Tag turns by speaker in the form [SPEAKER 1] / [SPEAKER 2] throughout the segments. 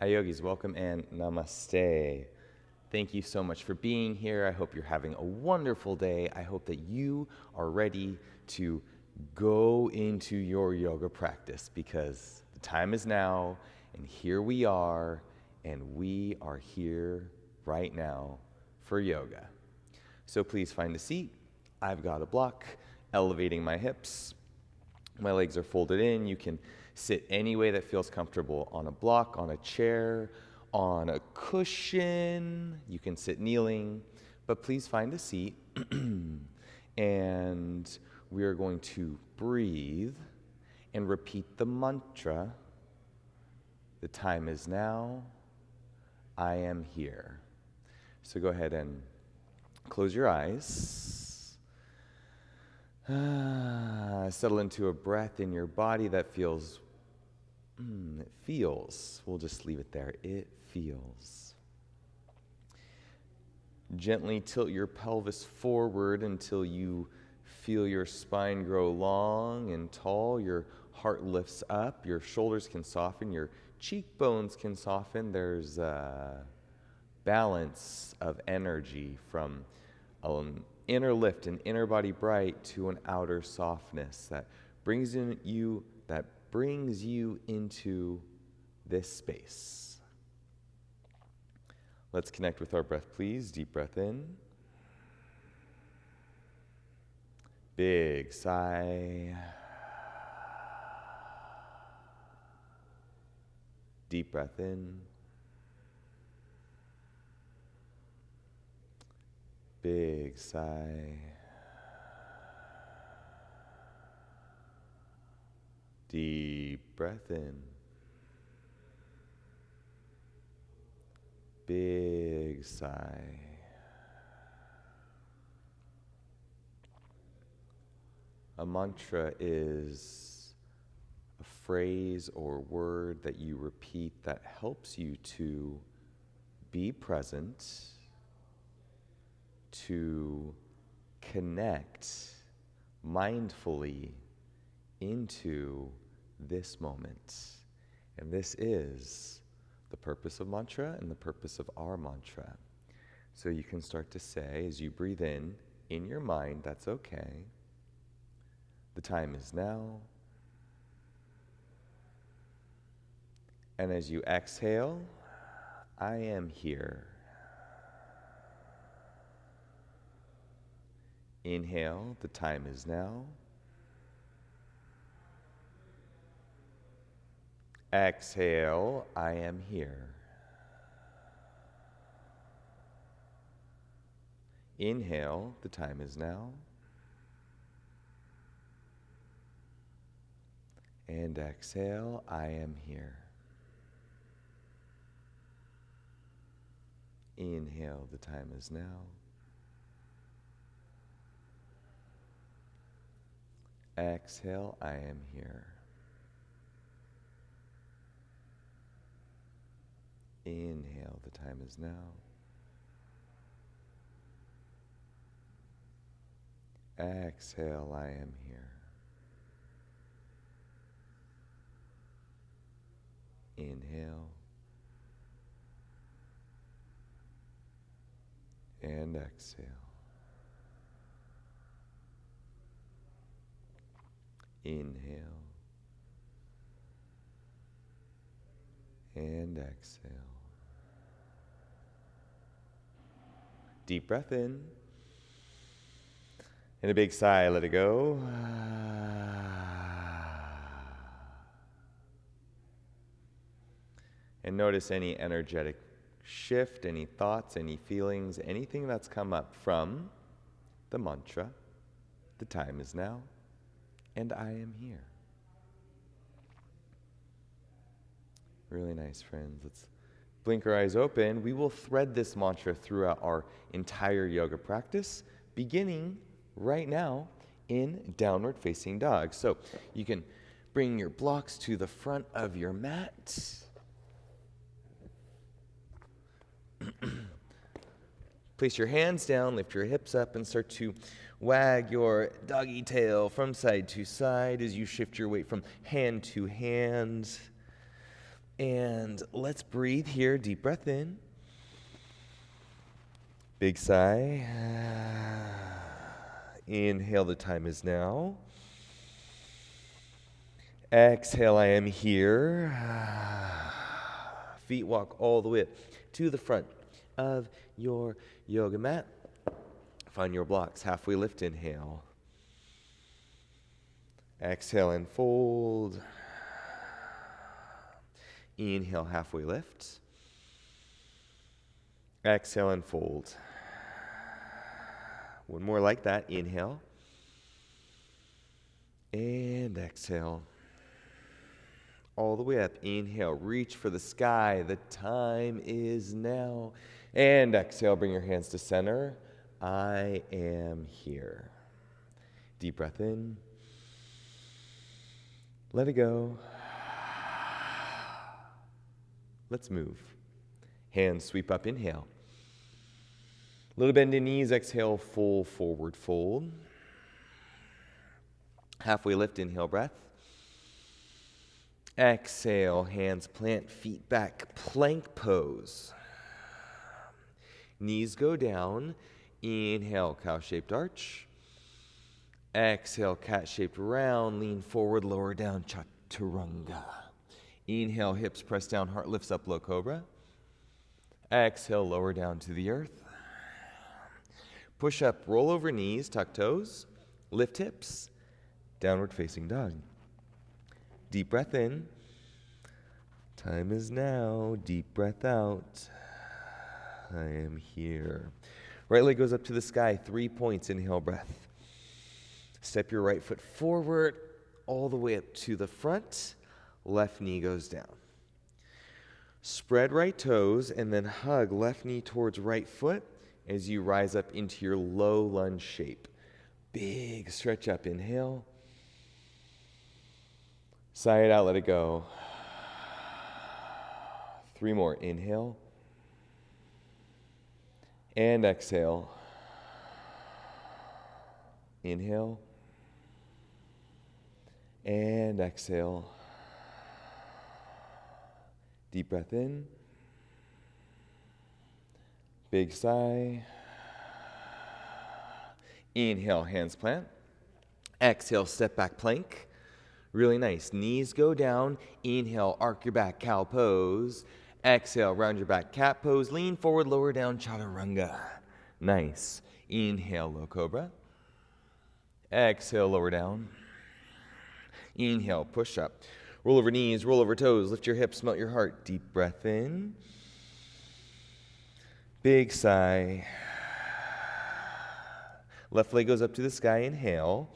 [SPEAKER 1] Hi yogis, welcome and namaste. Thank you so much for being here. I hope you're having a wonderful day. I hope that you are ready to go into your yoga practice because the time is now, and here we are here right now for yoga. So please find a seat. I've got a block, elevating my hips. My legs are folded in. You can sit any way that feels comfortable, on a block, on a chair, on a cushion. You can sit kneeling, but please find a seat. And we are going to breathe and repeat the mantra. The time is now. I am here. So go ahead and close your eyes. Settle into a breath in your body that feels, we'll just leave it there, it feels. Gently tilt your pelvis forward until you feel your spine grow long and tall, your heart lifts up, your shoulders can soften, your cheekbones can soften. There's a balance of energy from inner lift and inner body bright to an outer softness that brings you into this space. Let's connect with our breath, please. Deep breath in. Big sigh. Deep breath in. Big sigh. Deep breath in. Big sigh. A mantra is a phrase or word that you repeat that helps you to be present, to connect mindfully into this moment. And this is the purpose of mantra and the purpose of our mantra. So you can start to say, as you breathe in your mind, that's okay. The time is now. And as you exhale, I am here. Inhale, the time is now. Exhale, I am here. Inhale, the time is now. And exhale, I am here. Inhale, the time is now. Exhale, I am here. Inhale, the time is now. Exhale, I am here. Inhale. And exhale. Inhale. And exhale. Deep breath in. And a big sigh, let it go. And notice any energetic shift, any thoughts, any feelings, anything that's come up from the mantra. The time is now, and I am here. Really nice, friends. Let's blink our eyes open. We will thread this mantra throughout our entire yoga practice, beginning right now in downward facing dog. So you can bring your blocks to the front of your mat. Place your hands down, lift your hips up, and start to wag your doggy tail from side to side as you shift your weight from hand to hand. And let's breathe here. Deep breath in. Big sigh. Inhale, the time is now. Exhale, I am here. Feet walk all the way up to the front of your yoga mat. Find your blocks. Halfway lift, inhale. Exhale and fold. Inhale, halfway lift. Exhale and fold. One more like that. Inhale. And exhale. All the way up. Inhale. Reach for the sky. The time is now. And exhale. Bring your hands to center. I am here. Deep breath in. Let it go. Let's move. Hands sweep up, inhale. Little bend in knees, exhale, full forward fold. Halfway lift, inhale, breath. Exhale, hands plant, feet back, plank pose. Knees go down. Inhale, cow-shaped arch. Exhale, cat-shaped round, lean forward, lower down, chaturanga. Inhale, hips press down, heart lifts up, low cobra. Exhale, lower down to the earth. Push up, roll over knees, tuck toes, lift hips, downward facing dog. Deep breath in. Time is now. Deep breath out. I am here. Right leg goes up to the sky, 3 points, inhale, breath. Step your right foot forward, all the way up to the front. Left knee goes down. Spread right toes and then hug left knee towards right foot as you rise up into your low lunge shape. Big stretch up, inhale. Sigh it out, let it go. 3 more, inhale. And exhale. Inhale. And exhale. Deep breath in. Big sigh. Inhale, hands plant. Exhale, step back plank. Really nice. Knees go down. Inhale, arc your back, cow pose. Exhale, round your back, cat pose. Lean forward, lower down, chaturanga. Nice. Inhale, low cobra. Exhale, lower down. Inhale, push up. Roll over knees, roll over toes, lift your hips, melt your heart. Deep breath in. Big sigh. Left leg goes up to the sky, inhale.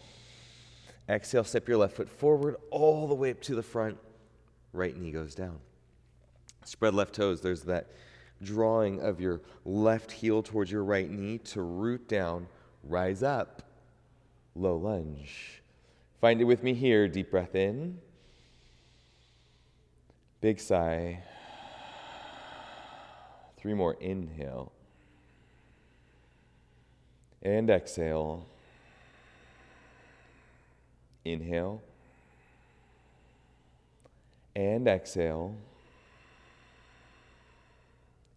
[SPEAKER 1] Exhale, step your left foot forward, all the way up to the front. Right knee goes down. Spread left toes. There's that drawing of your left heel towards your right knee to root down, rise up, low lunge. Find it with me here. Deep breath in. Big sigh. 3 more. Inhale. And exhale. Inhale. And exhale.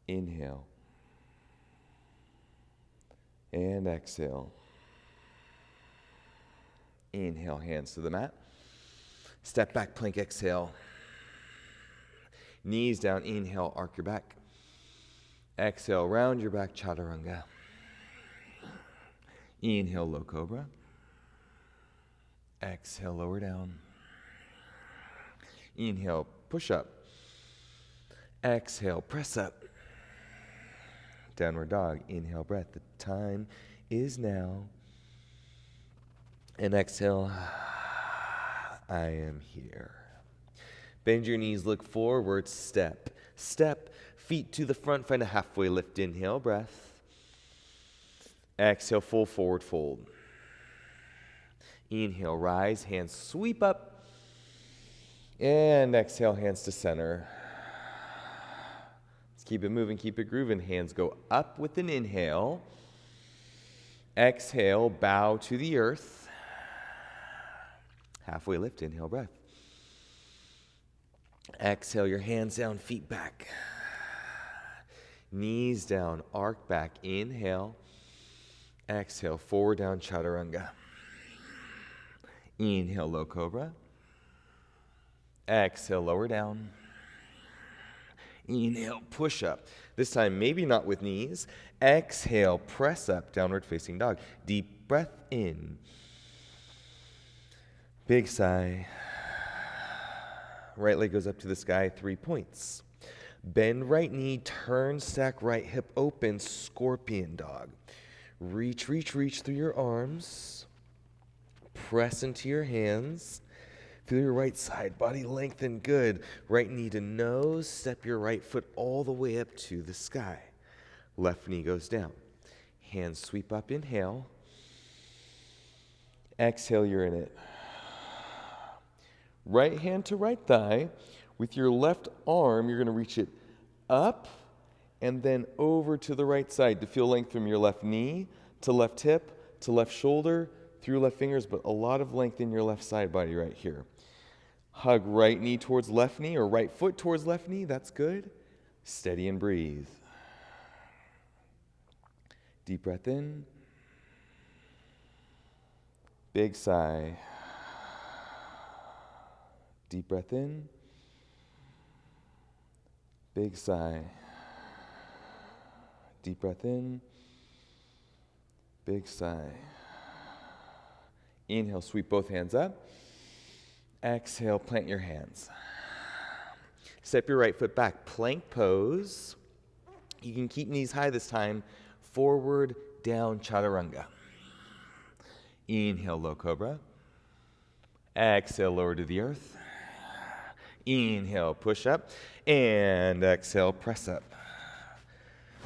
[SPEAKER 1] Inhale. And exhale. Inhale, hands to the mat. Step back, plank, exhale. Knees down, inhale, arc your back. Exhale, round your back, chaturanga. Inhale, low cobra. Exhale, lower down. Inhale, push up. Exhale, press up. Downward dog. Inhale, breath. The time is now. And exhale, I am here. Bend your knees, look forward, step, step, feet to the front, find a halfway lift, inhale, breath. Exhale, full forward fold. Inhale, rise, hands sweep up. And exhale, hands to center. Let's keep it moving, keep it grooving. Hands go up with an inhale. Exhale, bow to the earth. Halfway lift, inhale, breath. Exhale your hands down, feet back. Knees down, arc back. Inhale. Exhale, forward down, chaturanga. Inhale, low cobra. Exhale, lower down. Inhale, push up. This time, maybe not with knees. Exhale, press up, downward facing dog. Deep breath in. Big sigh. Right leg goes up to the sky, 3 points. Bend right knee, turn, stack right hip open, scorpion dog. Reach, reach, reach through your arms. Press into your hands. Feel your right side body lengthen, good. Right knee to nose, step your right foot all the way up to the sky. Left knee goes down. Hands sweep up, inhale. Exhale, you're in it. Right hand to right thigh. With your left arm, you're going to reach it up and then over to the right side to feel length from your left knee to left hip to left shoulder through left fingers, but a lot of length in your left side body right here. Hug right knee towards left knee or right foot towards left knee. That's good. Steady and breathe. Deep breath in. Big sigh. Deep breath in. Big sigh. Deep breath in. Big sigh. Inhale, sweep both hands up. Exhale, plant your hands. Step your right foot back, plank pose. You can keep knees high this time. Forward, down, chaturanga. Inhale, low cobra. Exhale, lower to the earth. Inhale, push up. And exhale, press up.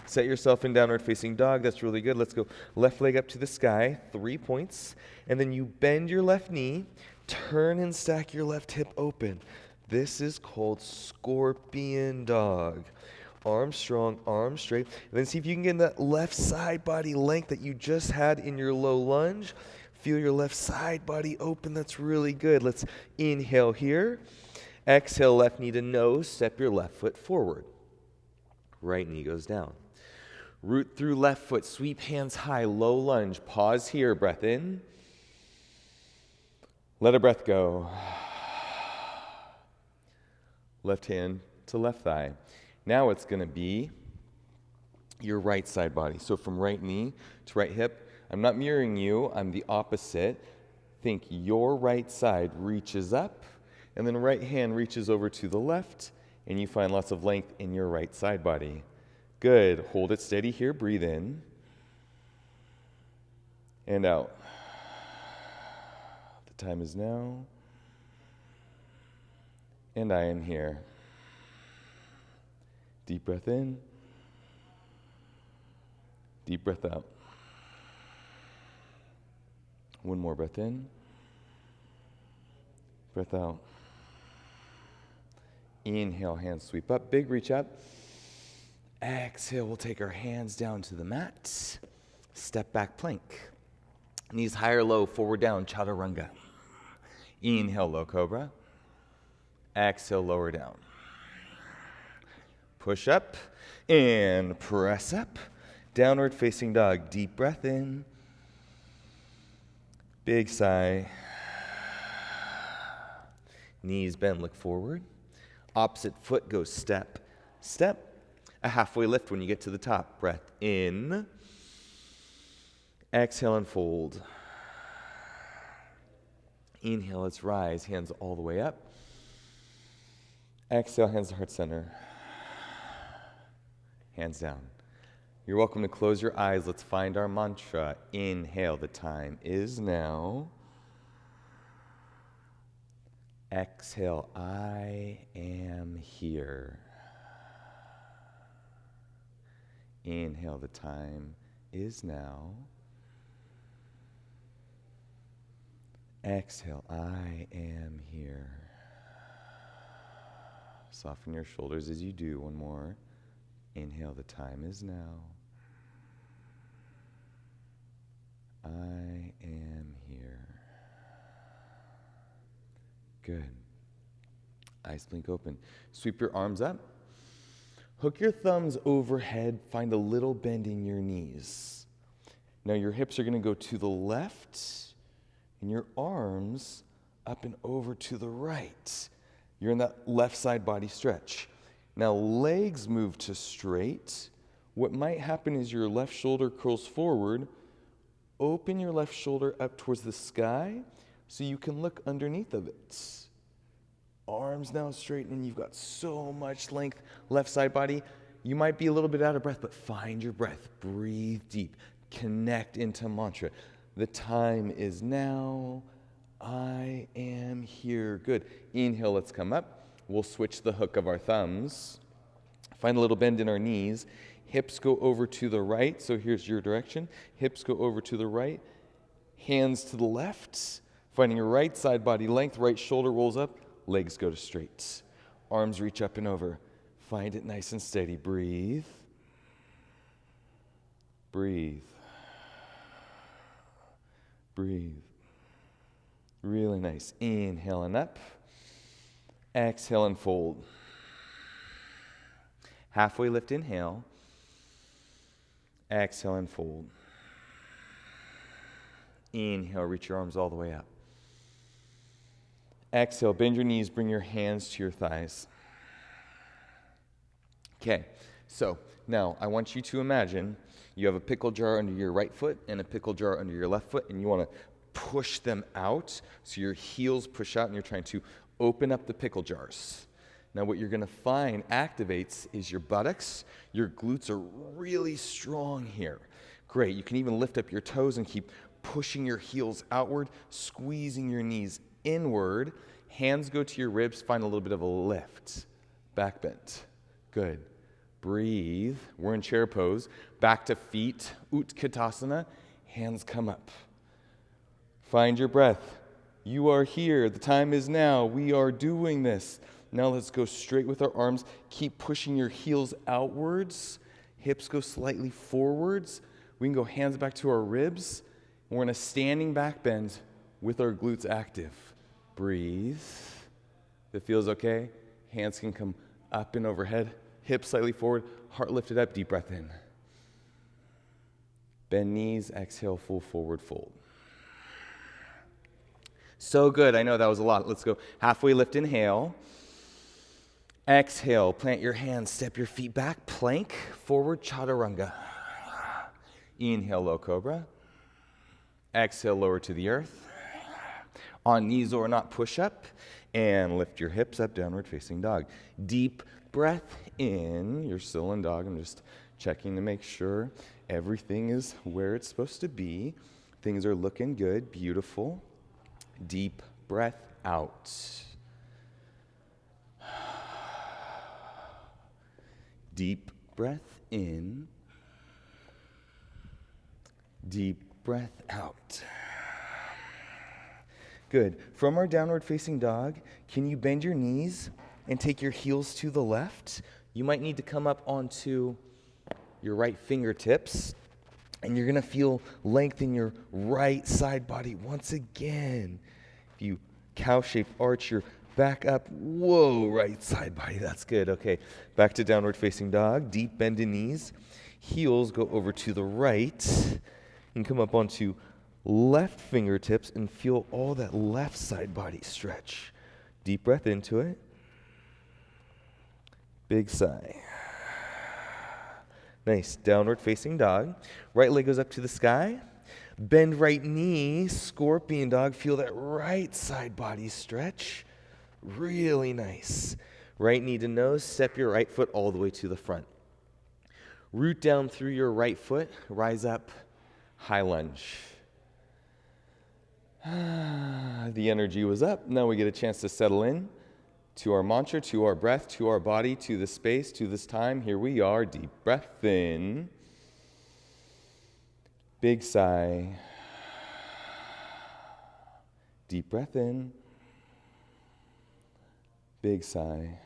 [SPEAKER 1] Set yourself in downward facing dog. That's really good. Let's go left leg up to the sky, 3 points. And then you bend your left knee, turn and stack your left hip open. This is called scorpion dog. Arms strong, arms straight. And then see if you can get that left side body length that you just had in your low lunge. Feel your left side body open. That's really good. Let's inhale here. Exhale, left knee to nose. Step your left foot forward. Right knee goes down. Root through left foot. Sweep hands high. Low lunge. Pause here. Breath in. Let a breath go. Left hand to left thigh. Now it's going to be your right side body. So from right knee to right hip. I'm not mirroring you. I'm the opposite. Think your right side reaches up, and then right hand reaches over to the left, and you find lots of length in your right side body. Good. Hold it steady here. Breathe in and out. The time is now, and I am here. Deep breath in. Deep breath out. One more breath in. Breath out. Inhale, hands sweep up. Big reach up. Exhale, we'll take our hands down to the mat. Step back plank. Knees high or low, forward down, chaturanga. Inhale, low cobra. Exhale, lower down. Push up and press up. Downward facing dog. Deep breath in. Big sigh. Knees bend, look forward. Opposite foot goes step, step. A halfway lift when you get to the top. Breath in. Exhale and fold. Inhale, let's rise. Hands all the way up. Exhale, hands to heart center. Hands down. You're welcome to close your eyes. Let's find our mantra. Inhale, the time is now. Exhale, I am here. Inhale, the time is now. Exhale, I am here. Soften your shoulders as you do. One more. Inhale, the time is now. I am here. Good. Eyes blink open. Sweep your arms up. Hook your thumbs overhead. Find a little bend in your knees. Now your hips are going to go to the left and your arms up and over to the right. You're in that left side body stretch. Now legs move to straight. What might happen is your left shoulder curls forward. Open your left shoulder up towards the sky so you can look underneath of it. Arms now straighten, and you've got so much length, left side body. You might be a little bit out of breath, but find your breath. Breathe deep. Connect into mantra. The time is now. I am here. Good. Inhale, let's come up. We'll switch the hook of our thumbs. Find a little bend in our knees. Hips go over to the right. So here's your direction. Hips go over to the right. Hands to the left. Finding your right side body length. Right shoulder rolls up. Legs go to straight. Arms reach up and over. Find it nice and steady. Breathe. Breathe. Breathe. Really nice. Inhale and up. Exhale and fold. Halfway lift, inhale. Exhale and fold. Inhale, reach your arms all the way up. Exhale, bend your knees, bring your hands to your thighs. Okay, so now I want you to imagine you have a pickle jar under your right foot and a pickle jar under your left foot, and you want to push them out so your heels push out and you're trying to open up the pickle jars. Now what you're going to find activates is your buttocks. Your glutes are really strong here. Great, you can even lift up your toes and keep pushing your heels outward, squeezing your knees inward. Hands go to your ribs, find a little bit of a lift. Back bend. Good. Breathe. We're in chair pose. Back to feet. Utkatasana. Hands come up. Find your breath. You are here. The time is now. We are doing this. Now let's go straight with our arms. Keep pushing your heels outwards. Hips go slightly forwards. We can go hands back to our ribs. We're in a standing back bend with our glutes active. Breathe. If it feels okay, hands can come up and overhead. Hips slightly forward. Heart lifted up. Deep breath in. Bend knees. Exhale. Full forward fold. So good. I know that was a lot. Let's go halfway lift. Inhale. Exhale. Plant your hands. Step your feet back. Plank. Forward chaturanga. Inhale. Low cobra. Exhale. Lower to the earth. On knees or not, push up. And lift your hips up. Downward facing dog. Deep breath in. You're still in dog. I'm just checking to make sure everything is where it's supposed to be. Things are looking good. Beautiful. Deep breath out. Deep breath in. Deep breath out. Good. From our downward facing dog, can you bend your knees and take your heels to the left? You might need to come up onto your right fingertips, and you're going to feel length in your right side body once again. If you cow-shape arch your back up, whoa, right side body, that's good. Okay, back to downward facing dog, deep bend in knees. Heels go over to the right and come up onto left fingertips and feel all that left side body stretch. Deep breath into it. Big sigh. Nice. Downward facing dog. Right leg goes up to the sky. Bend right knee. Scorpion dog. Feel that right side body stretch. Really nice. Right knee to nose. Step your right foot all the way to the front. Root down through your right foot. Rise up. High lunge. The energy was up. Now we get a chance to settle in to our mantra, to our breath, to our body, to the space, to this time. Here we are. Deep breath in. Big sigh. Deep breath in. Big sigh.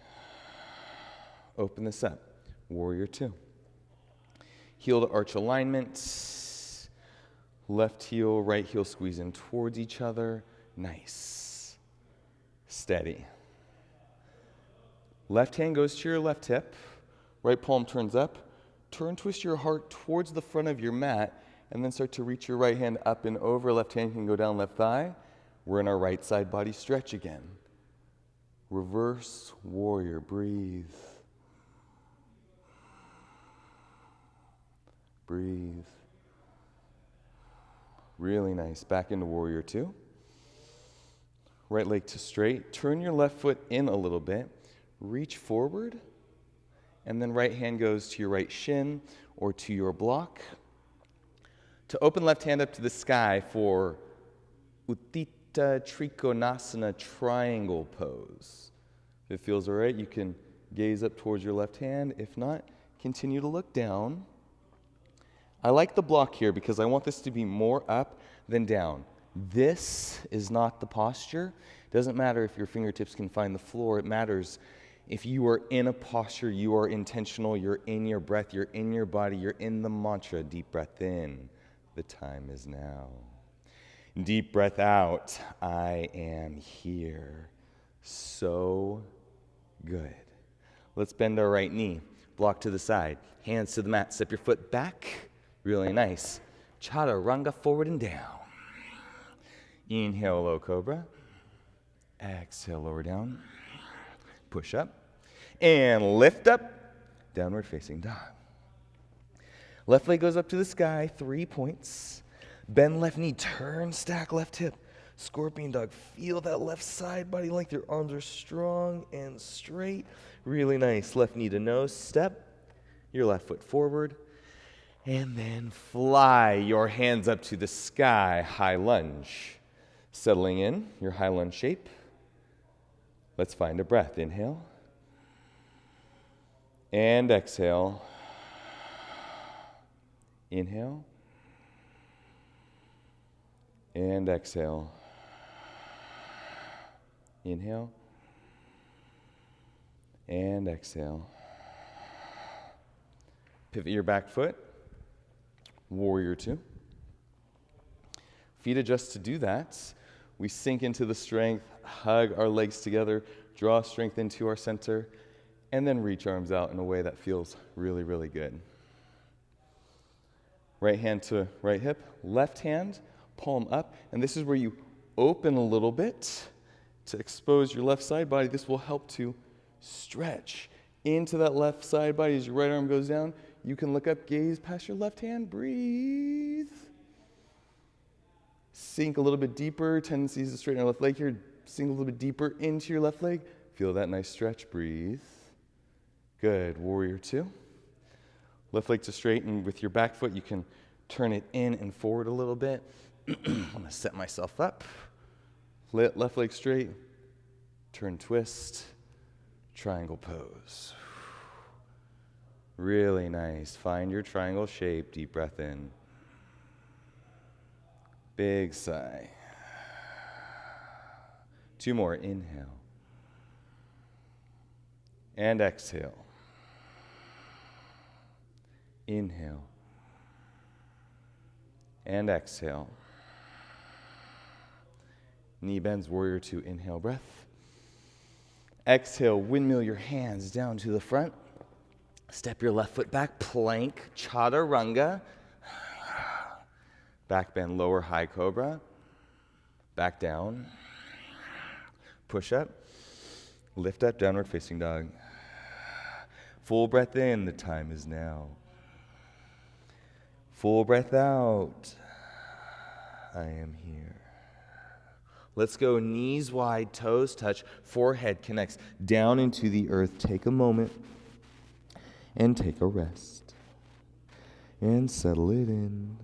[SPEAKER 1] Open this up. Warrior two. Heel to arch alignment. Left heel, right heel squeeze in towards each other. Nice. Steady. Left hand goes to your left hip. Right palm turns up. Twist your heart towards the front of your mat, and then start to reach your right hand up and over. Left hand can go down left thigh. We're in our right side body stretch again. Reverse warrior, breathe. Breathe. Really nice. Back into warrior two. Right leg to straight. Turn your left foot in a little bit. Reach forward. And then right hand goes to your right shin or to your block. To open left hand up to the sky for Utthita Trikonasana triangle pose. If it feels all right, you can gaze up towards your left hand. If not, continue to look down. I like the block here because I want this to be more up than down. This is not the posture. It doesn't matter if your fingertips can find the floor. It matters if you are in a posture, you are intentional, you're in your breath, you're in your body, you're in the mantra. Deep breath in. The time is now. Deep breath out. I am here. So good. Let's bend our right knee. Block to the side. Hands to the mat. Step your foot back. Really nice. Chaturanga, forward and down. Inhale, low cobra. Exhale, lower down. Push up. And lift up. Downward facing dog. Left leg goes up to the sky, 3 points. Bend left knee, turn, stack left hip. Scorpion dog, feel that left side body length. Your arms are strong and straight. Really nice. Left knee to nose, step. Your left foot forward. And then fly your hands up to the sky, high lunge. Settling in, your high lunge shape. Let's find a breath. Inhale. And exhale. Inhale. And exhale. Inhale. And exhale. Pivot your back foot. Warrior two. Feet adjust to do that. We sink into the strength, hug our legs together, draw strength into our center, and then reach arms out in a way that feels really, really good. Right hand to right hip, left hand, palm up, and this is where you open a little bit to expose your left side body. This will help to stretch into that left side body. As your right arm goes down, you can look up, gaze past your left hand, breathe. Sink a little bit deeper, tendencies to straighten our left leg here. Sink a little bit deeper into your left leg. Feel that nice stretch, breathe. Good, warrior two. Left leg to straighten. With your back foot, you can turn it in and forward a little bit. I'm gonna set myself up. Left leg straight, turn, twist, triangle pose. Really nice. Find your triangle shape, deep breath in. Big sigh. 2 more, inhale. And exhale. Inhale. And exhale. Knee bends, warrior two, inhale, breath. Exhale, windmill your hands down to the front. Step your left foot back, plank, chaturanga. Back bend, lower high cobra. Back down. Push up. Lift up, downward facing dog. Full breath in, the time is now. Full breath out. I am here. Let's go knees wide, toes touch, forehead connects down into the earth. Take a moment and take a rest. And settle it in.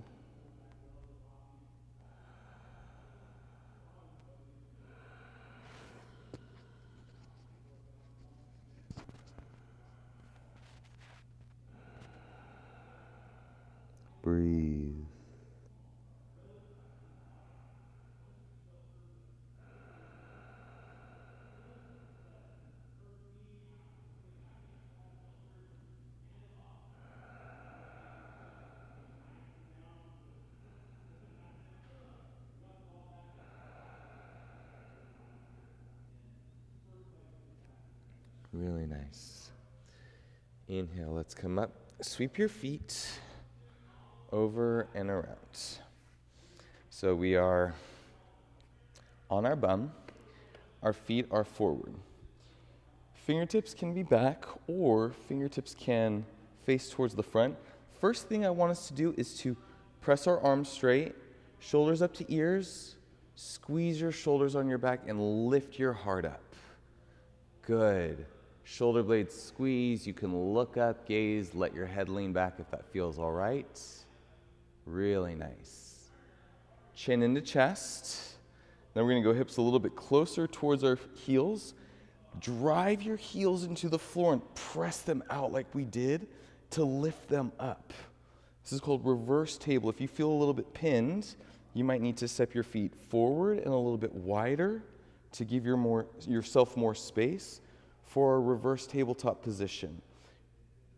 [SPEAKER 1] Breathe. Really nice. Inhale, let's come up. Sweep your feet over and around. So we are on our bum. Our feet are forward. Fingertips can be back, or fingertips can face towards the front. First thing I want us to do is to press our arms straight, shoulders up to ears, squeeze your shoulders on your back, and lift your heart up. Good. Shoulder blades squeeze. You can look up, gaze, let your head lean back if that feels all right. Really nice. Chin into chest. Then we're going to go hips a little bit closer towards our heels. Drive your heels into the floor and press them out like we did to lift them up. This is called reverse table. If you feel a little bit pinned, you might need to step your feet forward and a little bit wider to give yourself more space for a reverse tabletop position.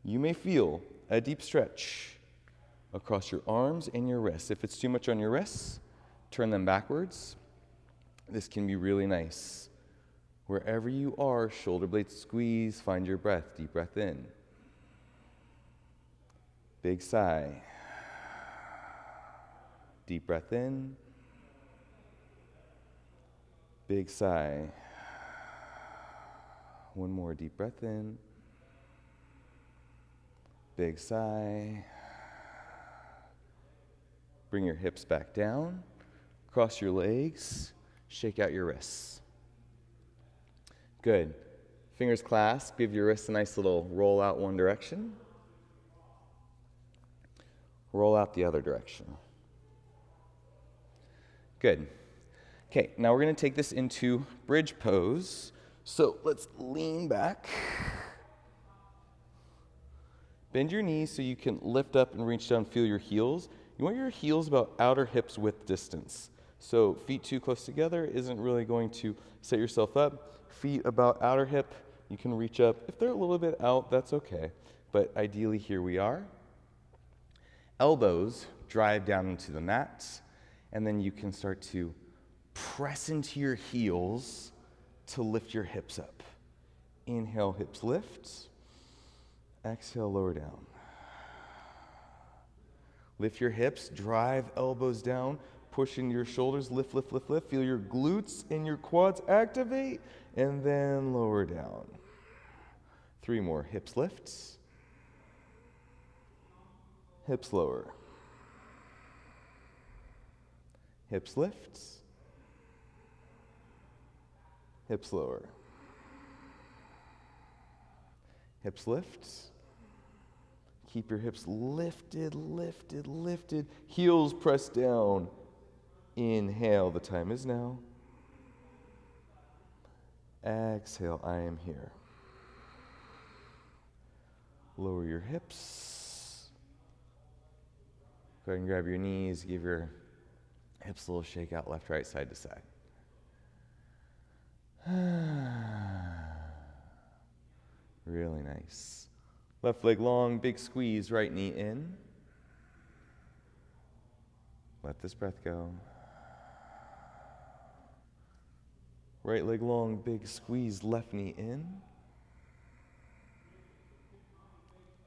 [SPEAKER 1] You may feel a deep stretch across your arms and your wrists. If it's too much on your wrists, turn them backwards. This can be really nice. Wherever you are, shoulder blades squeeze, find your breath. Deep breath in. Big sigh. Deep breath in. Big sigh. One more deep breath in. Big sigh. Bring your hips back down. Cross your legs. Shake out your wrists. Good. Fingers clasped. Give your wrists a nice little roll out one direction. Roll out the other direction. Good. Okay, now we're going to take this into bridge pose. So let's lean back. Bend your knees so you can lift up and reach down, feel your heels. You want your heels about outer hips width distance. So feet too close together isn't really going to set yourself up. Feet about outer hip, you can reach up. If they're a little bit out, that's okay. But ideally, here we are. Elbows drive down into the mat, and then you can start to press into your heels to lift your hips up. Inhale, hips lift. Exhale, lower down. Lift your hips, drive elbows down, push into your shoulders, lift, lift, lift, lift. Feel your glutes and your quads activate, and then lower down. 3 more. Hips lifts. Hips lower. Hips lifts. Hips lower. Hips lifts. Keep your hips lifted, lifted, lifted. Heels pressed down. Inhale, the time is now. Exhale, I am here. Lower your hips. Go ahead and grab your knees. Give your hips a little shake out, left, right, side to side. Really nice. Left leg long, big squeeze, right knee in. Let this breath go. Right leg long, big squeeze, left knee in.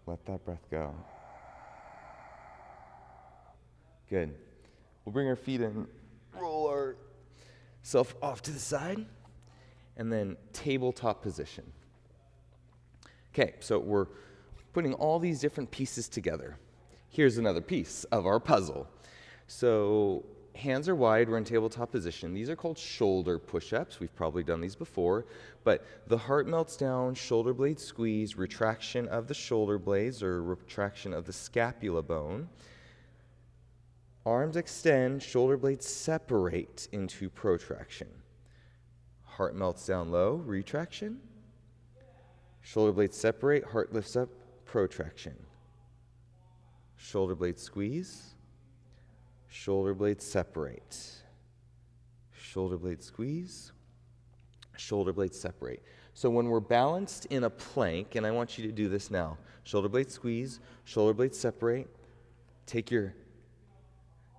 [SPEAKER 1] Let that breath go. Good. We'll bring our feet in, roll ourselves off to the side, and then tabletop position. Okay, so we're putting all these different pieces together. Here's another piece of our puzzle. So hands are wide, we're in tabletop position. These are called shoulder push-ups. We've probably done these before, but the heart melts down, shoulder blades squeeze, retraction of the shoulder blades or retraction of the scapula bone. Arms extend, shoulder blades separate into protraction. Heart melts down low, retraction. Shoulder blades separate, heart lifts up, protraction. Shoulder blades squeeze. Shoulder blades separate. Shoulder blades squeeze. Shoulder blades separate. So when we're balanced in a plank, and I want you to do this now, shoulder blades squeeze, shoulder blades separate. Take your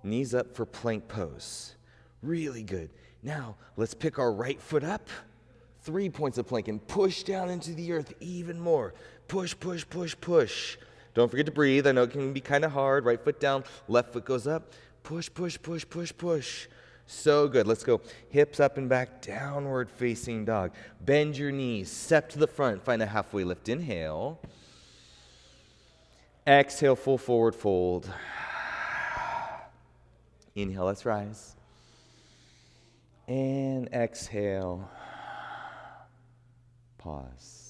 [SPEAKER 1] knees up for plank pose. Really good. Now, let's pick our right foot up, 3 points of plank and push down into the earth even more. Push, push, push, push. Don't forget to breathe. I know it can be kind of hard. Right foot down, left foot goes up. Push, push, push, push, push. So good. Let's go. Hips up and back, downward facing dog. Bend your knees, step to the front, find a halfway lift. Inhale. Exhale, full forward fold. Inhale, let's rise. And exhale. Pause.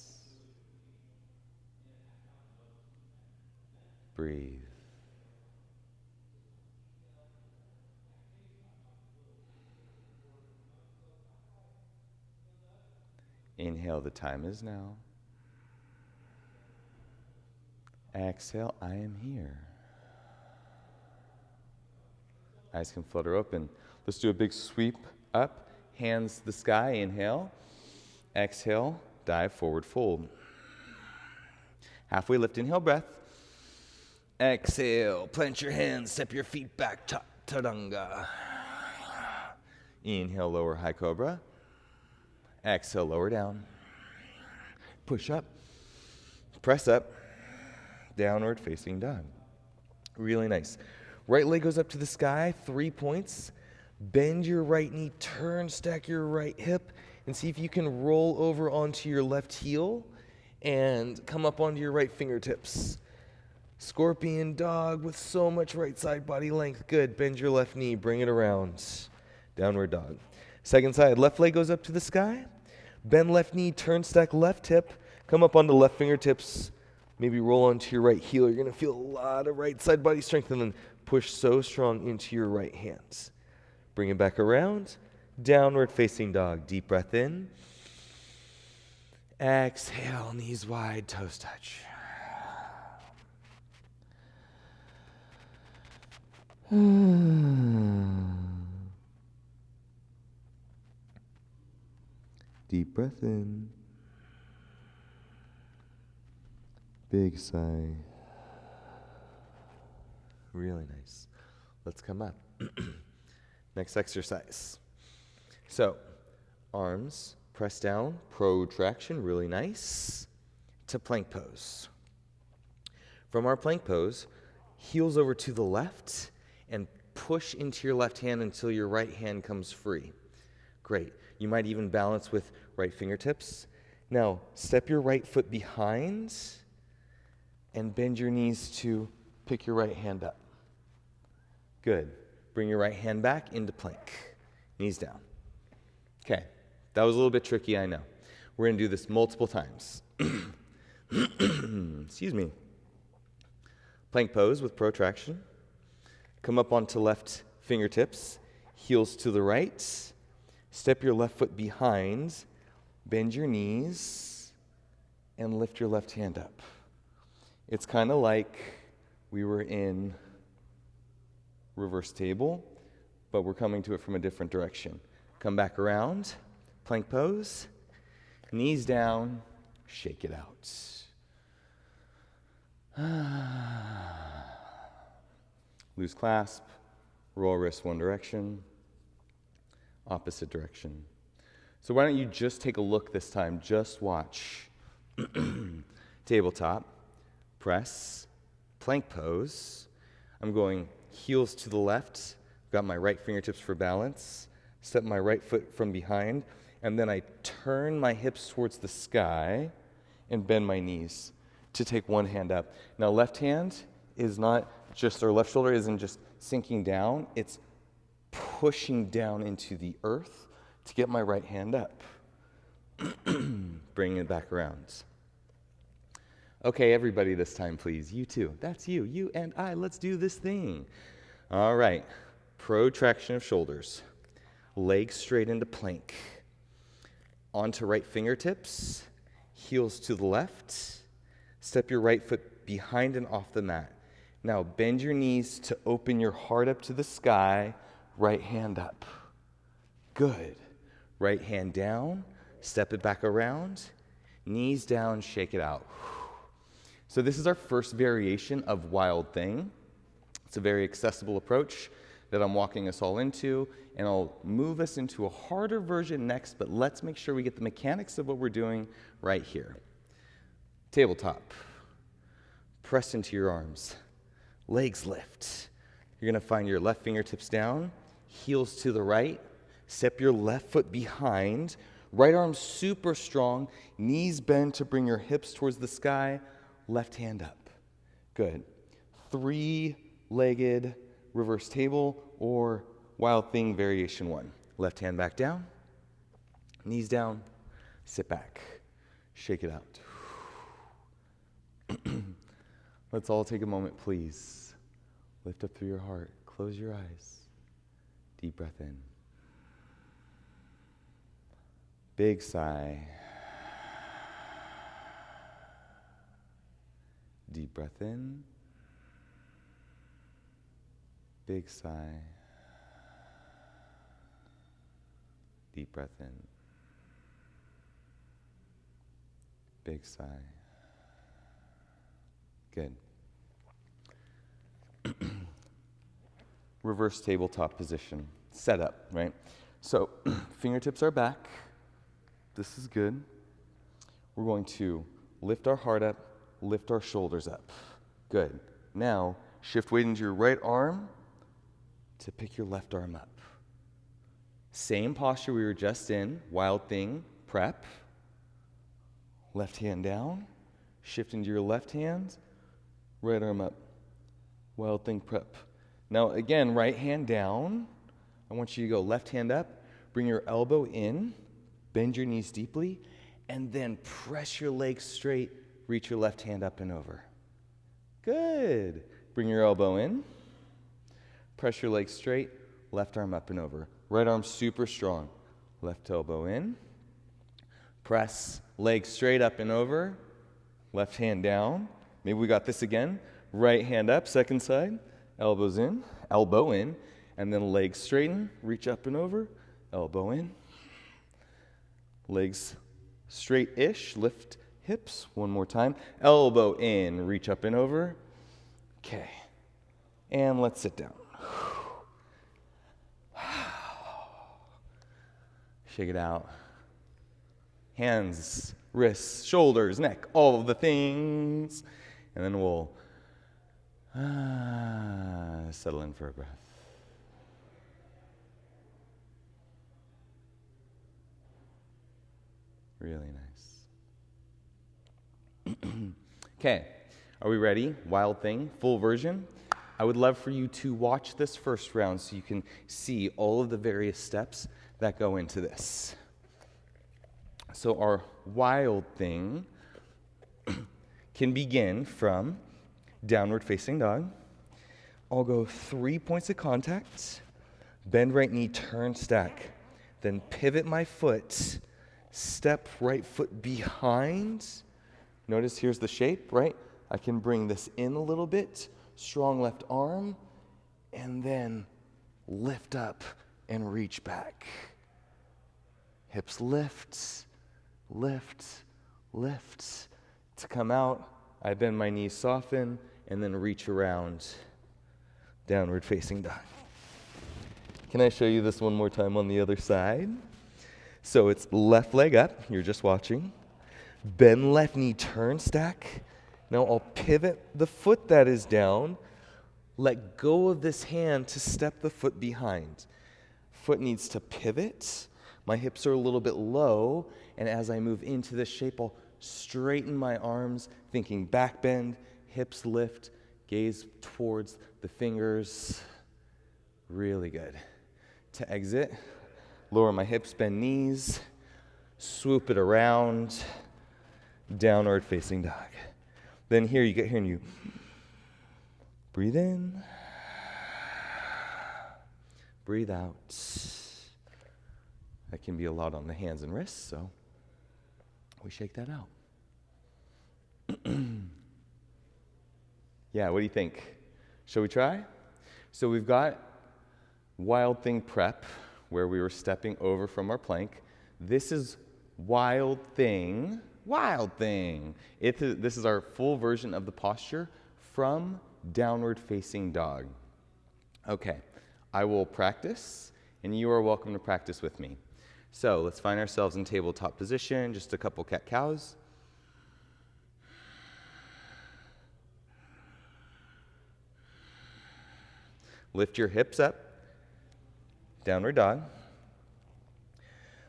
[SPEAKER 1] Breathe. Inhale, the time is now. Exhale, I am here. Eyes can flutter open. Let's do a big sweep up, hands to the sky, inhale. Exhale, dive forward fold. Halfway lift, inhale breath. Exhale, plant your hands, step your feet back, Chaturanga. Inhale, lower high cobra. Exhale, lower down. Push up, press up, downward facing dog. Really nice. Right leg goes up to the sky, 3 points. Bend your right knee, turn, stack your right hip, and see if you can roll over onto your left heel and come up onto your right fingertips. Scorpion dog with so much right side body length. Good. Bend your left knee, bring it around. Downward dog. Second side, left leg goes up to the sky. Bend left knee, turn, stack left hip, come up onto left fingertips. Maybe roll onto your right heel. You're going to feel a lot of right side body strength, and then push so strong into your right hands. Bring it back around. Downward facing dog. Deep breath in. Exhale, knees wide, toes touch. Deep breath in. Big sigh. Really nice. Let's come up. Next exercise. So, arms press down, protraction, really nice, to plank pose. From our plank pose, heels over to the left and push into your left hand until your right hand comes free. Great. You might even balance with right fingertips. Now, step your right foot behind and bend your knees to pick your right hand up. Good. Bring your right hand back into plank. Knees down. Okay. That was a little bit tricky, I know. We're going to do this multiple times. Excuse me. Plank pose with protraction. Come up onto left fingertips, heels to the right. Step your left foot behind, bend your knees, and lift your left hand up. It's kind of like we were in reverse table, but we're coming to it from a different direction. Come back around, plank pose, knees down, shake it out. Loose clasp, roll wrist one direction, opposite direction. So why don't you just take a look this time, just watch. Tabletop, press, plank pose. I'm going heels to the left, got my right fingertips for balance, step my right foot from behind, and then I turn my hips towards the sky and bend my knees to take one hand up. Now left hand is not just, or left shoulder isn't just sinking down, it's pushing down into the earth to get my right hand up. Bring it back around. Okay, everybody this time, please. You too. That's you. You and I. Let's do this thing. All right. Protraction of shoulders. Legs straight into plank. Onto right fingertips. Heels to the left. Step your right foot behind and off the mat. Now bend your knees to open your heart up to the sky. Right hand up. Good. Right hand down. Step it back around. Knees down. Shake it out. So this is our first variation of Wild Thing. It's a very accessible approach. that I'm walking us all into, and I'll move us into a harder version next, but let's make sure we get the mechanics of what we're doing right here. Tabletop. Press into your arms. Legs lift. You're going to find your left fingertips down, heels to the right. Step your left foot behind. Right arm super strong. Knees bend to bring your hips towards the sky. Left hand up. Good. 3-legged reverse table or Wild Thing variation 1. Left hand back down. Knees down. Sit back. Shake it out. Let's all take a moment, please. Lift up through your heart. Close your eyes. Deep breath in. Big sigh. Deep breath in. Big sigh. Deep breath in. Big sigh. Good. Reverse tabletop position. Set up, right? So fingertips are back. This is good. We're going to lift our heart up, lift our shoulders up. Good. Now, shift weight into your right arm to pick your left arm up. Same posture we were just in, Wild Thing, prep. Left hand down, shift into your left hand, right arm up. Wild Thing, prep. Now again, right hand down. I want you to go left hand up, bring your elbow in, bend your knees deeply, and then press your legs straight, reach your left hand up and over. Good. Bring your elbow in, press your legs straight, left arm up and over. Right arm super strong. Left elbow in, press, legs straight up and over, left hand down. Maybe we got this again. Right hand up, second side, elbows in, elbow in, and then legs straighten, reach up and over, elbow in. Legs straight-ish, lift hips, one more time. Elbow in, reach up and over. Okay, and let's sit down. Shake it out. Hands, wrists, shoulders, neck, all of the things. And then we'll settle in for a breath. Really nice. Okay, are we ready? Wild Thing, full version. I would love for you to watch this first round so you can see all of the various steps that go into this. So our Wild Thing can begin from downward facing dog. I'll go 3 points of contact, bend right knee, turn, stack, then pivot my foot, step right foot behind. Notice here's the shape, right? I can bring this in a little bit, strong left arm, and then lift up and reach back. Hips lift, lift, lift. To come out, I bend my knees, soften, and then reach around. Downward facing dog. Can I show you this one more time on the other side? So it's left leg up, you're just watching. Bend left knee, turn, stack. Now I'll pivot the foot that is down. Let go of this hand to step the foot behind. Foot needs to pivot. My hips are a little bit low, and as I move into this shape, I'll straighten my arms, thinking back bend, hips lift, gaze towards the fingers. Really good. To exit, lower my hips, bend knees, swoop it around, downward facing dog. Then here you get here and you breathe in, breathe out. That can be a lot on the hands and wrists, so we shake that out. Yeah, what do you think? Shall we try? So we've got Wild Thing prep, where we were stepping over from our plank. This is Wild Thing. Wild Thing. This is our full version of the posture from downward facing dog. Okay, I will practice, and you are welcome to practice with me. So let's find ourselves in tabletop position, just a couple cat-cows. Lift your hips up, downward dog.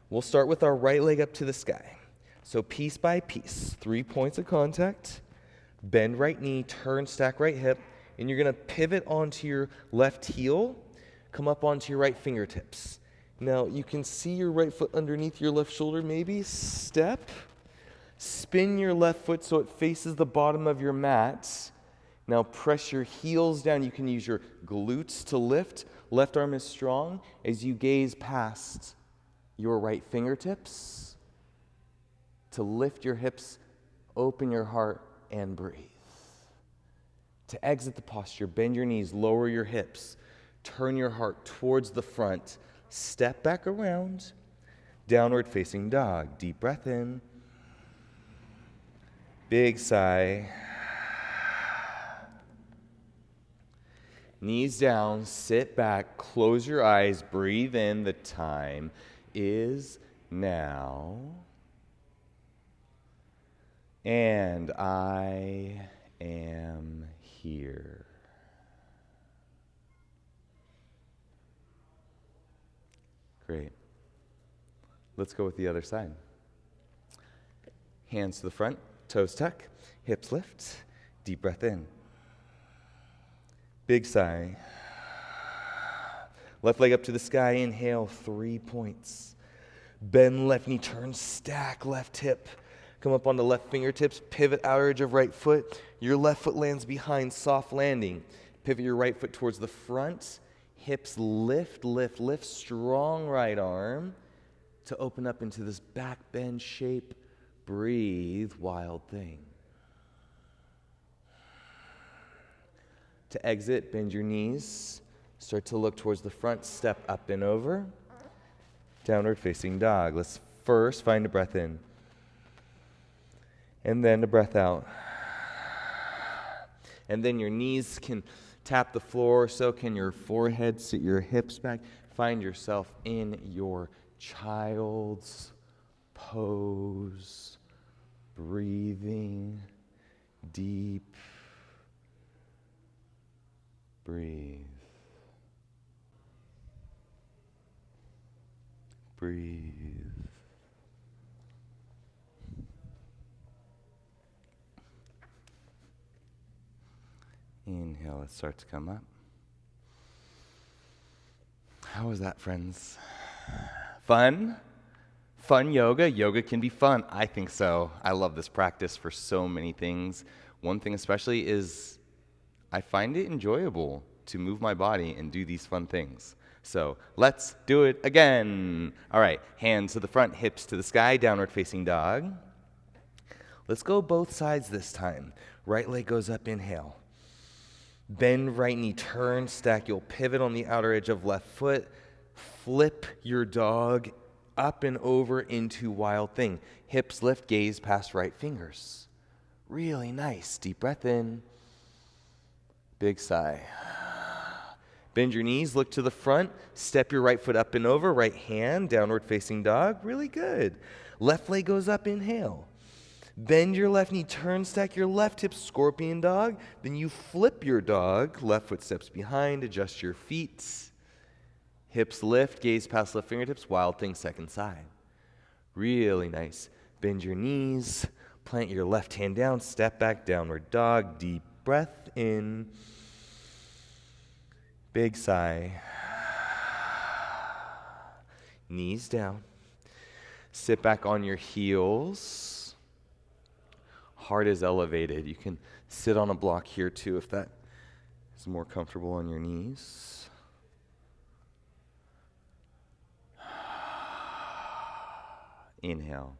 [SPEAKER 1] We'll start with our right leg up to the sky. So piece by piece, 3 points of contact, bend right knee, turn, stack right hip, and you're gonna pivot onto your left heel, come up onto your right fingertips. Now you can see your right foot underneath your left shoulder maybe, step, spin your left foot so it faces the bottom of your mat. Now press your heels down. You can use your glutes to lift. Left arm is strong as you gaze past your right fingertips to lift your hips, open your heart, and breathe. To exit the posture, bend your knees, lower your hips, turn your heart towards the front, step back around, downward facing dog. Deep breath in, big sigh. Knees down, sit back, close your eyes, breathe in. The time is now. And I am here. Great. Let's go with the other side. Hands to the front, toes tuck, hips lift, deep breath in. Big sigh. Left leg up to the sky, inhale, 3 points. Bend left knee, turn, stack left hip. Come up on the left fingertips, pivot outer edge of right foot. Your left foot lands behind, soft landing. Pivot your right foot towards the front. Hips lift, lift, lift. Strong right arm to open up into this back bend shape. Breathe, wild thing. To exit, bend your knees. Start to look towards the front, step up and over. Downward facing dog. Let's first find a breath in. And then a breath out. And then your knees can tap the floor, so can your forehead, sit your hips back. Find yourself in your child's pose, breathing deep. Breathe. Breathe. Inhale, it starts to come up. How was that, friends? Fun? Fun yoga? Yoga can be fun. I think so. I love this practice for so many things. One thing especially is I find it enjoyable to move my body and do these fun things. So let's do it again. All right, hands to the front, hips to the sky, downward facing dog. Let's go both sides this time. Right leg goes up, inhale. Bend right knee, turn, stack. You'll pivot on the outer edge of left foot. Flip your dog up and over into wild thing. Hips lift, gaze past right fingers. Really nice. Deep breath in. Big sigh. Bend your knees, look to the front. Step your right foot up and over. Right hand, downward facing dog. Really good. Left leg goes up, inhale. Bend your left knee, turn, stack your left hip, scorpion dog. Then you flip your dog. Left foot steps behind, adjust your feet. Hips lift, gaze past left fingertips, wild thing, second side. Really nice. Bend your knees, plant your left hand down, step back, downward dog. Deep breath in. Big sigh. Knees down. Sit back on your heels. Heart is elevated. You can sit on a block here too if that is more comfortable on your knees. Inhale.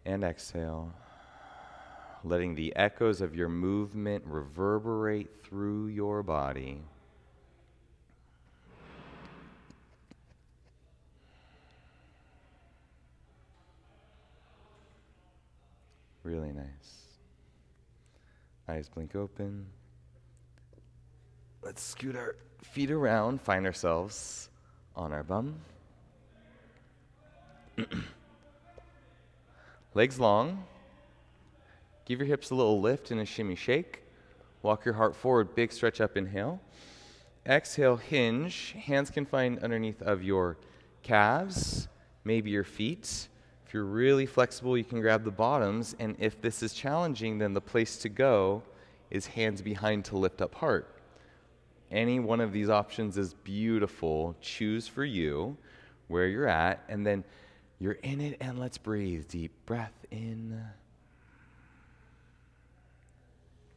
[SPEAKER 1] And exhale. Letting the echoes of your movement reverberate through your body. Really nice. Eyes blink open. Let's scoot our feet around, find ourselves on our bum. Legs long. Give your hips a little lift and a shimmy shake. Walk your heart forward, big stretch up, inhale. Exhale, hinge. Hands can find underneath of your calves, maybe your feet. If you're really flexible, you can grab the bottoms. And if this is challenging, then the place to go is hands behind to lift up heart. Any one of these options is beautiful. Choose for you where you're at, and then you're in it, and let's breathe. Deep breath in.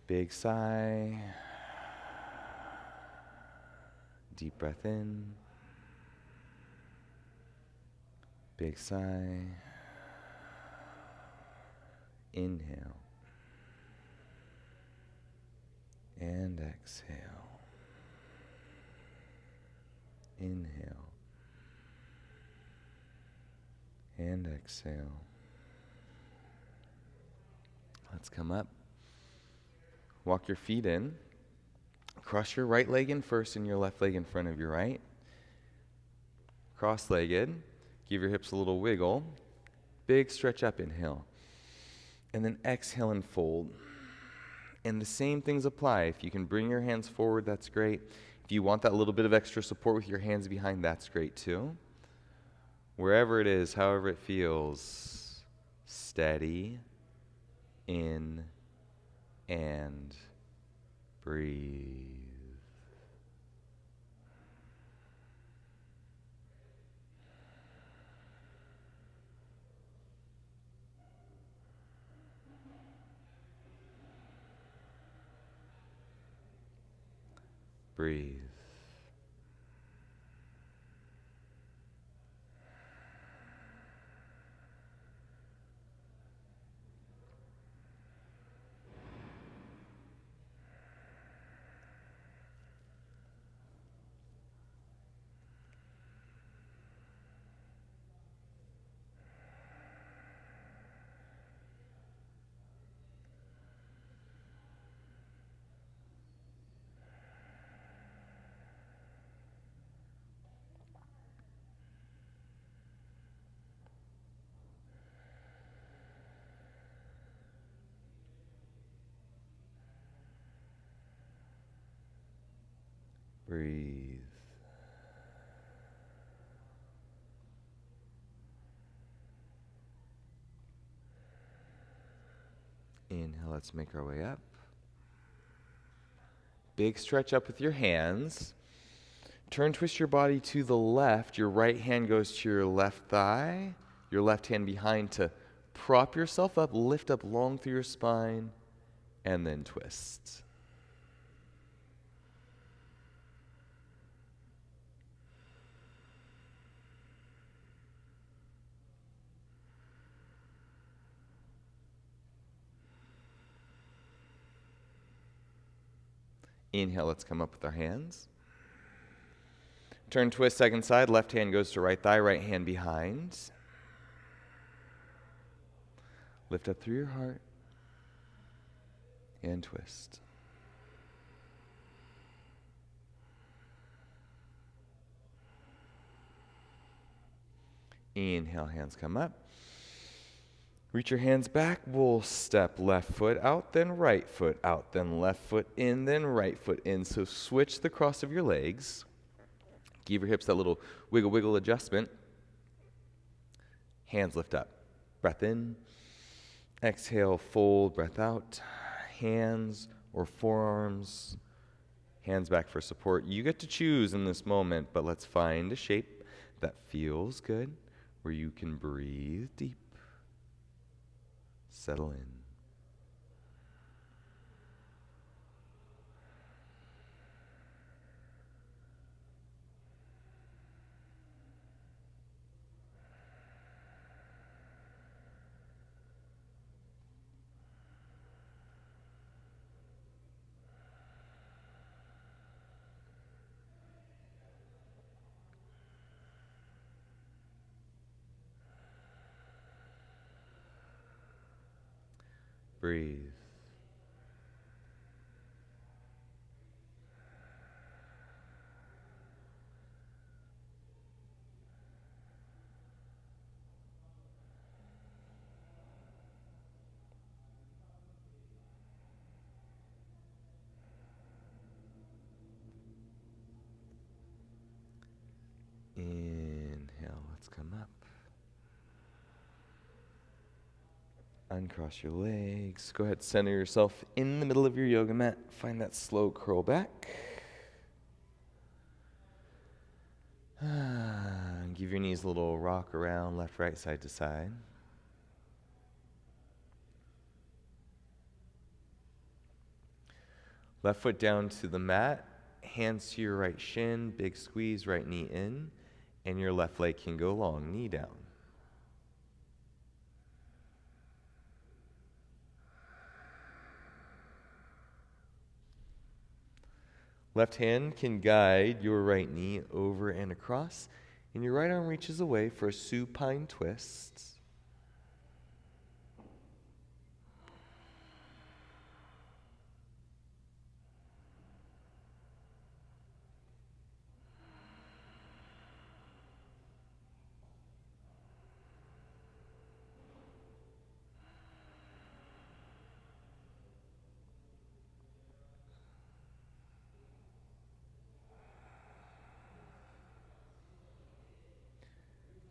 [SPEAKER 1] Big sigh. Deep breath in. Big sigh. Inhale. And exhale. Inhale. And exhale. Let's come up. Walk your feet in. Cross your right leg in first and your left leg in front of your right. Cross-legged. Give your hips a little wiggle. Big stretch up, inhale. And then exhale and fold. And the same things apply. If you can bring your hands forward, that's great. If you want that little bit of extra support with your hands behind, that's great too. Wherever it is, however it feels, steady, in, and breathe. Breathe. Breathe. Inhale, let's make our way up. Big stretch up with your hands. Turn, twist your body to the left. Your right hand goes to your left thigh. Your left hand behind to prop yourself up, lift up long through your spine, and then twist. Inhale, let's come up with our hands. Turn, twist, second side. Left hand goes to right thigh, right hand behind. Lift up through your heart and twist. Inhale, hands come up. Reach your hands back. We'll step left foot out, then right foot out, then left foot in, then right foot in. So switch the cross of your legs. Give your hips that little wiggle, wiggle adjustment. Hands lift up. Breath in. Exhale, fold, breath out. Hands or forearms. Hands back for support. You get to choose in this moment, but let's find a shape that feels good, where you can breathe deep. Settle in. Breathe. Uncross your legs. Go ahead, center yourself in the middle of your yoga mat. Find that slow curl back. Give your knees a little rock around, left, right, side to side. Left foot down to the mat, hands to your right shin, big squeeze, right knee in, and your left leg can go long, knee down. Left hand can guide your right knee over and across, and your right arm reaches away for a supine twist.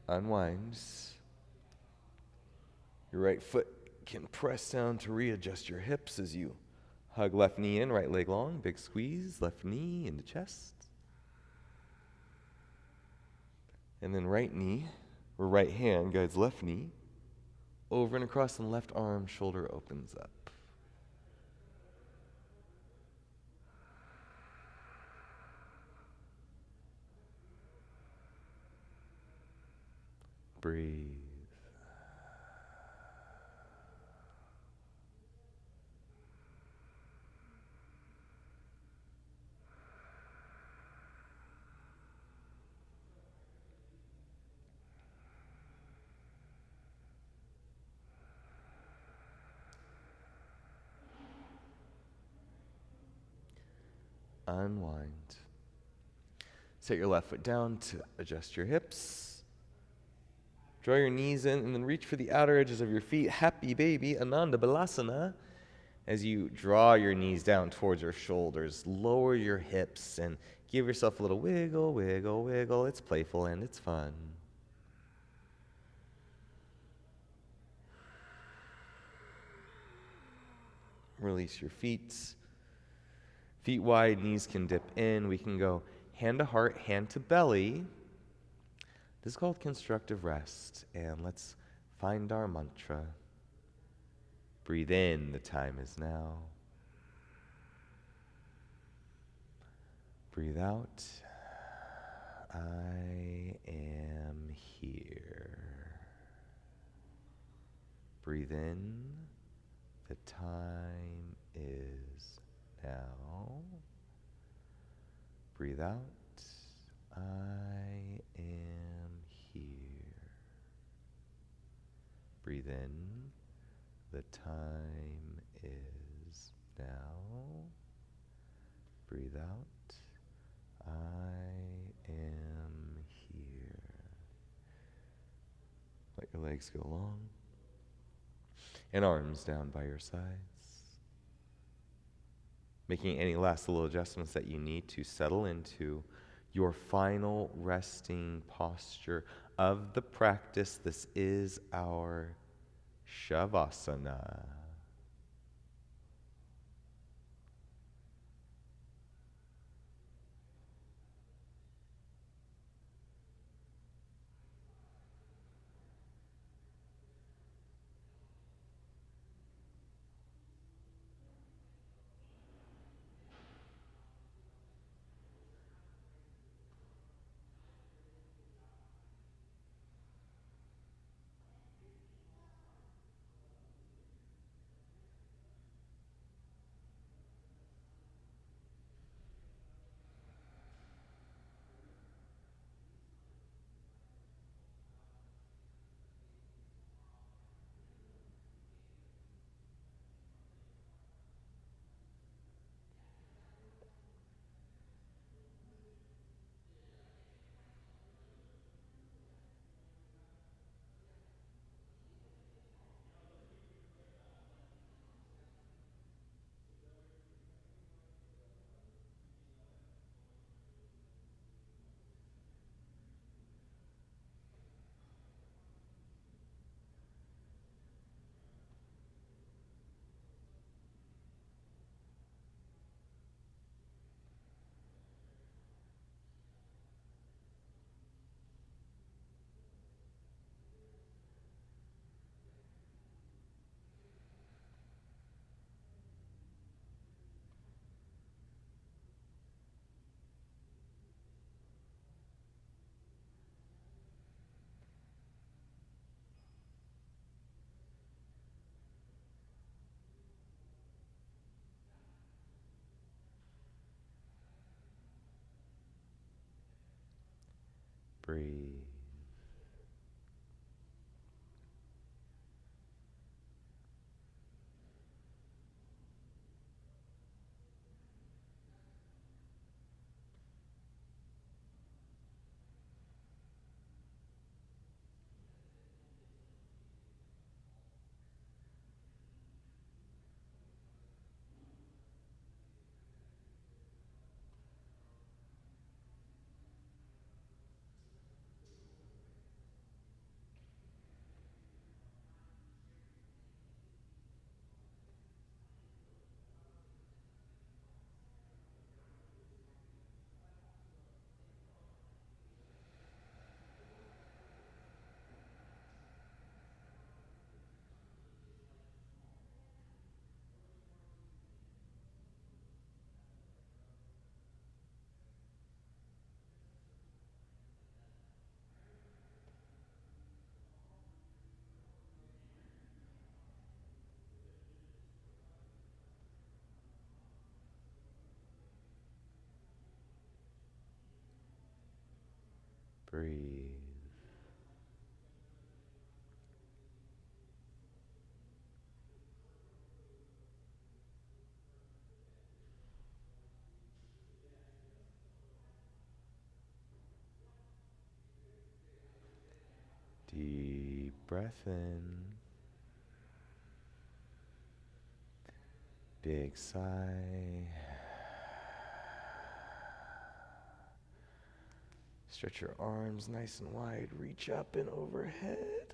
[SPEAKER 1] Unwind. Your right foot can press down to readjust your hips as you hug left knee in, right leg long, big squeeze, left knee into chest. And then right knee, or right hand guides left knee over and across, and left arm, shoulder opens up. Breathe. Unwind. Set your left foot down to adjust your hips. Draw your knees in and then reach for the outer edges of your feet. Happy baby, Ananda Balasana. As you draw your knees down towards your shoulders, lower your hips and give yourself a little wiggle, wiggle, wiggle. It's playful and it's fun. Release your feet. Feet wide, knees can dip in. We can go hand to heart, hand to belly. This is called constructive rest. And let's find our mantra. Breathe in, the time is now. Breathe out, I am here. Breathe in, the time is now. Breathe out, I am here. Breathe in, the time is now. Breathe out, I am here. Let your legs go long and arms down by your sides. Making any last little adjustments that you need to settle into your final resting posture of the practice. This is our Shavasana. Breathe. Breathe. Deep breath in. Big sigh. Stretch your arms nice and wide. Reach up and overhead.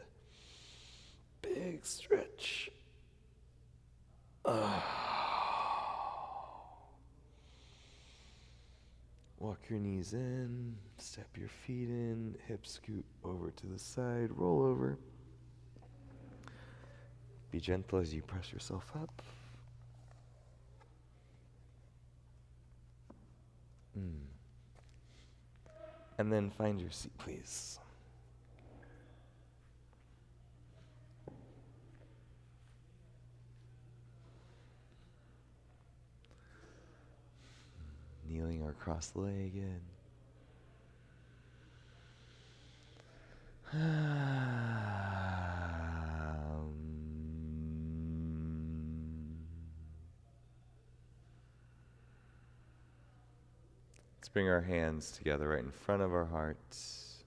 [SPEAKER 1] Big stretch. Walk your knees in. Step your feet in. Hips scoot over to the side. Roll over. Be gentle as you press yourself up. And then find your seat, please. Kneeling or cross-legged. Let's bring our hands together right in front of our hearts.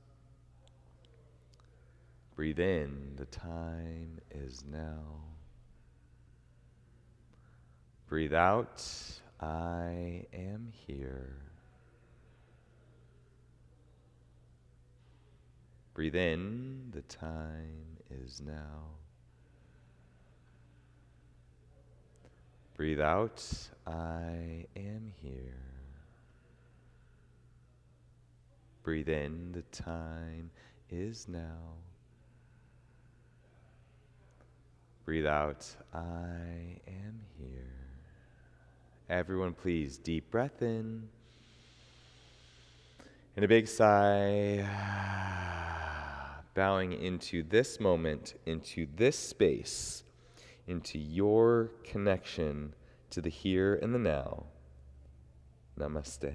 [SPEAKER 1] Breathe in, the time is now. Breathe out, I am here. Breathe in, the time is now. Breathe out, I am here. Breathe in, the time is now. Breathe out, I am here. Everyone, please, deep breath in. And a big sigh. Bowing into this moment, into this space, into your connection to the here and the now. Namaste.